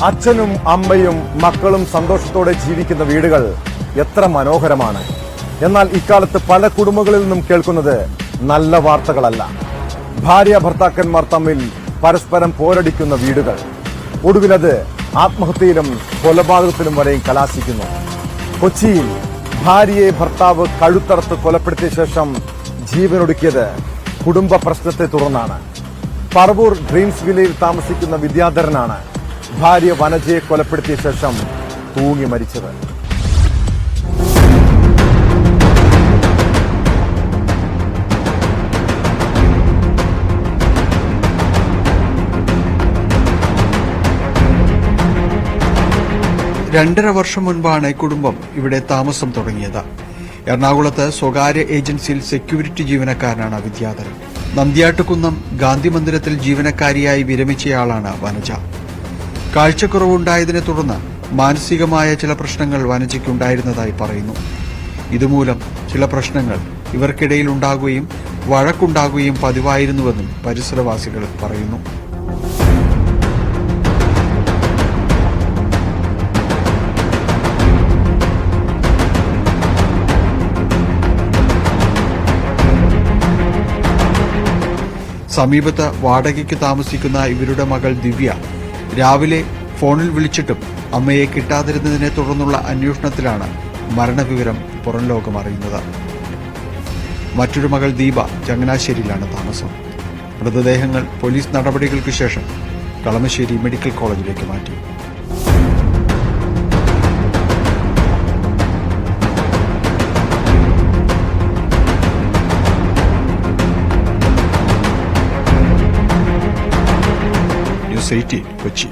അച്ഛനും അമ്മയും മക്കളും സന്തോഷത്തോടെ ജീവിക്കുന്ന വീടുകൾ എത്ര മനോഹരമാണ്. എന്നാൽ ഇക്കാലത്ത് പല കുടുംബങ്ങളിൽ നിന്നും കേൾക്കുന്നത് നല്ല വാർത്തകളല്ല. ഭാര്യ ഭർത്താക്കന്മാർ തമ്മിൽ പരസ്പരം പോരടിക്കുന്ന വീടുകൾ, ഒടുവിലത് ആത്മഹത്യയിലും കൊലപാതകത്തിലും വരെയും കലാശിക്കുന്നു. കൊച്ചിയിൽ ഭാര്യയെ ഭർത്താവ് കഴുത്തറുത്ത് കൊലപ്പെടുത്തിയ ശേഷം ജീവനൊടുക്കിയത് കുടുംബ പ്രശ്നത്തെ തുടർന്നാണ്. പറവൂർ ഡ്രീംസ് വില്ലയിൽ താമസിക്കുന്ന വിദ്യാധരനാണ് ഭാര്യ വനജയെ കൊലപ്പെടുത്തിയ ശേഷം തൂങ്ങി മരിച്ചത്. രണ്ടര വർഷം മുൻപാണ് കുടുംബം ഇവിടെ താമസം തുടങ്ങിയത്. എറണാകുളത്ത് സ്വകാര്യ ഏജൻസിയിൽ സെക്യൂരിറ്റി ജീവനക്കാരനാണ് വിദ്യാധരൻ. നന്ദ്യാട്ടുകുന്നം ഗാന്ധി മന്ദിരത്തിൽ ജീവനക്കാരിയായി വിരമിച്ചയാളാണ് വനജ. കാഴ്ചക്കുറവുണ്ടായതിനെ തുടർന്ന് മാനസികമായ ചില പ്രശ്നങ്ങൾ വനജയ്ക്കുണ്ടായിരുന്നതായി പറയുന്നു. ഇതുമൂലം ചില പ്രശ്നങ്ങൾ ഇവർക്കിടയിൽ ഉണ്ടാകുകയും വഴക്കുണ്ടാകുകയും പതിവായിരുന്നുവെന്നും പരിസരവാസികൾ പറയുന്നു. സമീപത്ത് വാടകയ്ക്ക് താമസിക്കുന്ന ഇവരുടെ മകൾ ദിവ്യ രാവിലെ ഫോണിൽ വിളിച്ചിട്ടും അമ്മയെ കിട്ടാതിരുന്നതിനെ തുടർന്നുള്ള അന്വേഷണത്തിലാണ് മരണവിവരം പുറം ലോകം അറിയുന്നത്. മറ്റൊരു മകൾ ദീപ ചങ്ങനാശ്ശേരിയിലാണ് താമസം. മൃതദേഹങ്ങൾ പോലീസ് നടപടികൾക്ക് ശേഷം കളമശ്ശേരി മെഡിക്കൽ കോളേജിലേക്ക് മാറ്റി. ന്യൂസ് 18 കൊച്ചി.